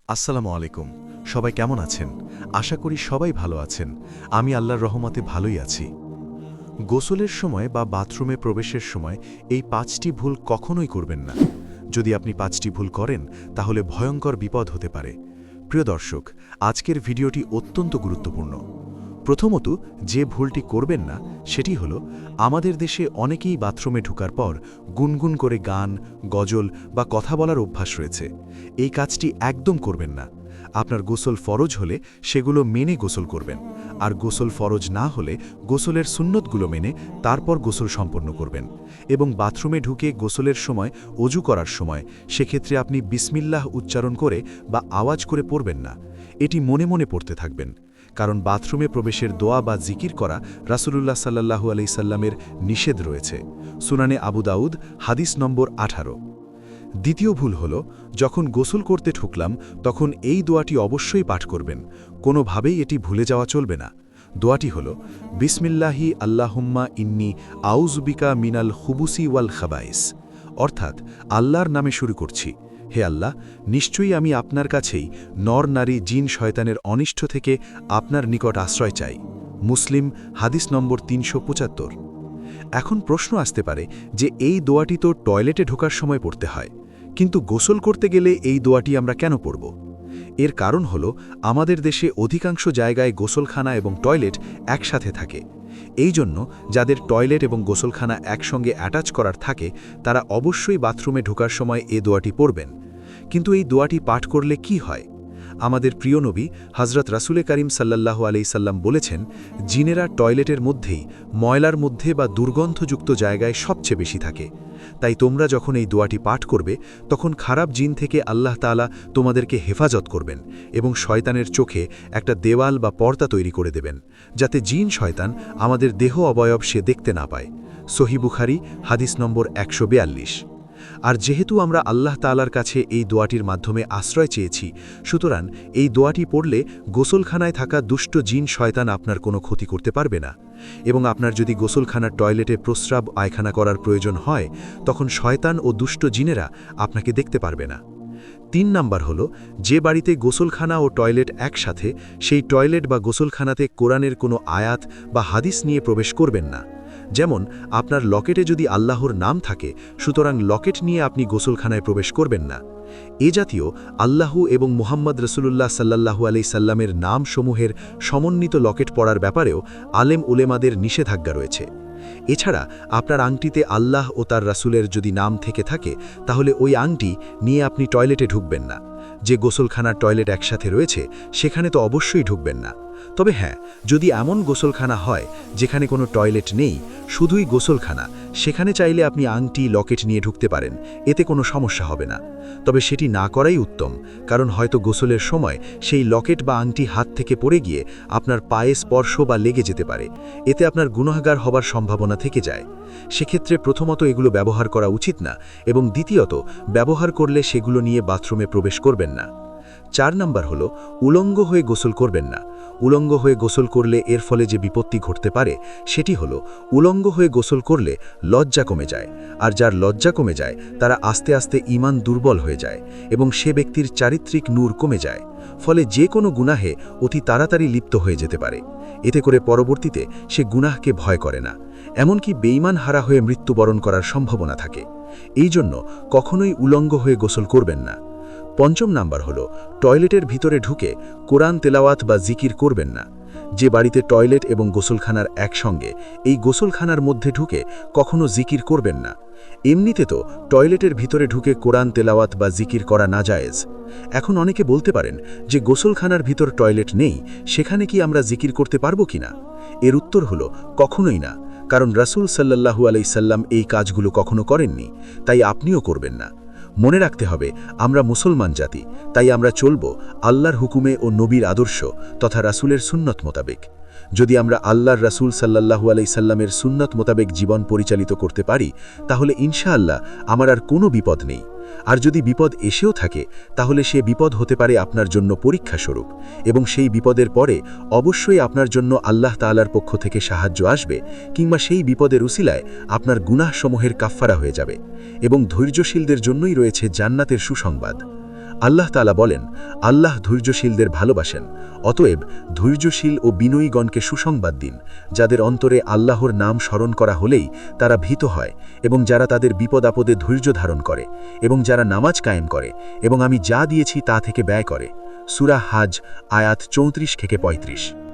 আসসালামু আলাইকুম। সবাই কেমন আছেন? আশা করি সবাই ভালো আছেন। আমি আল্লাহর রহমতে ভালোই আছি। গোসলের সময় বা বাথরুমে প্রবেশের সময় এই ৫টি ভুল কখনোই করবেন না। যদি আপনি ৫টি ভুল করেন তাহলে ভয়ঙ্কর বিপদ হতে পারে। প্রিয় দর্শক, আজকের ভিডিওটি অত্যন্ত গুরুত্বপূর্ণ। প্রথমত, যে ভুলটি করবেন না সেটি হলো, আমাদের দেশে অনেকেই বাথরুমে ঢোকার পর গুনগুন করে গান, গজল বা কথা বলার অভ্যাস রয়েছে। এই কাজটি একদম করবেন না। আপনার গোসল ফরজ হলে সেগুলো মেনে গোসল করবেন, আর গোসল ফরজ না হলে গোসলের সুন্নতগুলো মেনে তারপর গোসল সম্পন্ন করবেন। এবং বাথরুমে ঢুকে গোসলের সময়, অজু করার সময় সেক্ষেত্রে আপনি বিসমিল্লাহ উচ্চারণ করে বা আওয়াজ করে পড়বেন না। এটি মনে মনে পড়তে থাকবেন, কারণ বাথরুমে প্রবেশের দোয়া বা জিকির করা রাসূলুল্লাহ সাল্লাল্লাহু আলাইহি সাল্লামের নিষেধ রয়েছে। সুনানে আবু দাউদ, হাদিস নম্বর 18। দ্বিতীয় ভুল হল, যখন গোসল করতে ঢুকলাম তখন এই দোয়াটি অবশ্যই পাঠ করবেন। কোনোভাবেই এটি ভুলে যাওয়া চলবে না। দোয়াটি হল, বিসমিল্লাহি আল্লাহুম্মা ইন্নী আউযুবিকা মিনাল খুবুসি ওয়াল খাবাইস। অর্থাৎ, আল্লাহর নামে শুরু করছি। হে আল্লাহ, নিশ্চয়ই আমি আপনার কাছেই নর নারী জিন শয়তানের অনিষ্ট থেকে আপনার নিকট আশ্রয় চাই। মুসলিম, হাদিস নম্বর ৩৭৫। এখন প্রশ্ন আসতে পারে যে এই দোয়াটি তো টয়লেটে ঢোকার সময় পড়তে হয়, কিন্তু গোসল করতে গেলে এই দোয়াটি আমরা কেন পড়ব? এর কারণ হল, আমাদের দেশে অধিকাংশ জায়গায় গোসলখানা এবং টয়লেট একসাথে থাকে। এই জন্য যাদের টয়লেট এবং গোসলখানা একসঙ্গে অ্যাটাচ করার থাকে তারা অবশ্যই বাথরুমে ঢোকার সময় এ দোয়াটি পড়বেন। কিন্তু এই দোয়াটি পাঠ করলে কি হয়? আমাদের প্রিয় নবী হযরত রাসূলে কারীম সাল্লাল্লাহু আলাইহি সাল্লাম বলেছেন, জিনেরা টয়লেটের মধ্যেই, ময়লার মধ্যে বা দুর্গন্ধযুক্ত জায়গায় সবচেয়ে বেশি থাকে। তাই তোমরা যখন এই দোয়াটি পাঠ করবে তখন খারাপ জিন থেকে আল্লাহ তাআলা তোমাদেরকে হেফাজত করবেন এবং শয়তানের চোখে একটা দেওয়াল বা পর্দা তৈরি করে দেবেন, যাতে জিন শয়তান আমাদের দেহ অবয়ব সে দেখতে না পায়। সহিহ বুখারী, হাদিস নম্বর ১৪২। আর যেহেতু আমরা আল্লাহ তাআলার কাছে এই দোয়াটির মাধ্যমে আশ্রয় চেয়েছি, সুতরাং এই দোয়াটি পড়লে গোসলখানায় থাকা দুষ্ট জিন শয়তান আপনার কোনো ক্ষতি করতে পারবে না। এবং আপনার যদি গোসলখানার টয়লেটে প্রস্রাব পায়খানা করার প্রয়োজন হয়, তখন শয়তান ও দুষ্ট জিনেরা আপনাকে দেখতে পারবে না। ৩ নাম্বার হল, যে বাড়িতে গোসলখানা ও টয়লেট একসাথে, সেই টয়লেট বা গোসলখানাতে কোরআনের কোনো আয়াত বা হাদিস নিয়ে প্রবেশ করবেন না। যেমন, আপনার লকেটে যদি আল্লাহর নাম থাকে, সুতরাং লকেট নিয়ে আপনি গোসলখানায় প্রবেশ করবেন না। এ জাতীয় আল্লাহ এবং মুহাম্মদ রাসূলুল্লাহ সাল্লাল্লাহু আলাইহি সাল্লামের নামসমূহের সমন্বিত লকেট পরার ব্যাপারেও আলেম উলেমাদের নিষেধাজ্ঞা রয়েছে। এছাড়া আপনার আংটিতে আল্লাহ ও তার রাসূলের যদি নাম থেকে থাকে, তাহলে ওই আংটি নিয়ে আপনি টয়লেটে ঢুকবেন না। যে গোসলখানার টয়লেট একসাথে রয়েছে সেখানে তো অবশ্যই ঢুকবেন না। তবে হ্যাঁ, যদি এমন গোসলখানা হয় যেখানে কোনো টয়লেট নেই, শুধুই গোসলখানা, সেখানে চাইলে আপনি আংটি, লকেট নিয়ে ঢুকতে পারেন, এতে কোনো সমস্যা হবে না। তবে সেটি না করাই উত্তম, কারণ হয়তো গোসলের সময় সেই লকেট বা আংটি হাত থেকে পড়ে গিয়ে আপনার পায়ে স্পর্শ বা লেগে যেতে পারে, এতে আপনার গুনাহগার হবার সম্ভাবনা থেকে যায়। সেক্ষেত্রে প্রথমত এগুলো ব্যবহার করা উচিত না, এবং দ্বিতীয়ত ব্যবহার করলে সেগুলো নিয়ে বাথরুমে প্রবেশ করবেন না। ৪ নাম্বার হল, উলঙ্গ হয়ে গোসল করবেন না। উলঙ্গ হয়ে গোসল করলে এর ফলে যে বিপত্তি ঘটতে পারে সেটি হল, উলঙ্গ হয়ে গোসল করলে লজ্জা কমে যায়, আর যার লজ্জা কমে যায় তারা আস্তে আস্তে ঈমান দুর্বল হয়ে যায় এবং সে ব্যক্তির চারিত্রিক নূর কমে যায়। ফলে যে কোনো গুনাহে অতি তাড়াতাড়ি লিপ্ত হয়ে যেতে পারে। এতে করে পরবর্তীতে সে গুনাহকে ভয় করে না, এমনকি বেঈমান হারা হয়ে মৃত্যুবরণ করার সম্ভাবনা থাকে। এই জন্য কখনোই উলঙ্গ হয়ে গোসল করবেন না। ৫ম নাম্বার হল, টয়লেটের ভিতরে ঢুকে কোরআন তেলাওয়াত বা জিকির করবেন না। যে বাড়িতে টয়লেট এবং গোসলখানার একসঙ্গে, এই গোসলখানার মধ্যে ঢুকে কখনো জিকির করবেন না। এমনিতে তো টয়লেটের ভিতরে ঢুকে কোরআন তেলাওয়াত বা জিকির করা নাজায়েজ। এখন অনেকে বলতে পারেন যে গোসলখানার ভিতর টয়লেট নেই, সেখানে কি আমরা জিকির করতে পারবো কিনা? এর উত্তর হল, কখনোই না, কারণ রাসূল সাল্লাল্লাহু আলাইহি সাল্লাম এই কাজগুলো কখনো করেননি, তাই আপনিও করবেন না। মনে রাখতে হবে, আমরা মুসলমান জাতি, তাই আমরা চলব আল্লাহর হুকুমে ও নবীর আদর্শ তথা রাসূলের সুন্নত মোতাবেক। যদি আমরা আল্লাহর রাসূল সাল্লাল্লাহু আলাইহি সাল্লামের সুন্নত মোতাবেক জীবন পরিচালিত করতে পারি, তাহলে ইনশাআল্লাহ আমার আর কোনো বিপদ নেই। আর যদি বিপদ এসেও থাকে, তাহলে সে বিপদ হতে পারে আপনার জন্য পরীক্ষা স্বরূপ, এবং সেই বিপদের পরে অবশ্যই আপনার জন্য আল্লাহ তাআলার পক্ষ থেকে সাহায্য আসবে, কিংবা সেই বিপদের উসিলায় আপনার গুনাহসমূহের কাফফারা হয়ে যাবে। এবং ধৈর্যশীলদের জন্যই রয়েছে জান্নাতের সুসংবাদ। আল্লাহ তাআলা বলেন, আল্লাহ ধৈর্যশীলদের ভালোবাসেন। অতএব ধৈর্যশীল ও বিনয়ীগণকে সুসংবাদ দিন, যাদের অন্তরে আল্লাহর নাম স্মরণ করা হলেই তারা ভীত হয়, এবং যারা তাদের বিপদ আপদে ধৈর্য ধারণ করে, এবং যারা নামাজ কায়েম করে, এবং আমি যা দিয়েছি তা থেকে ব্যয় করে। সূরা হাজ আয়াত 34 থেকে 35।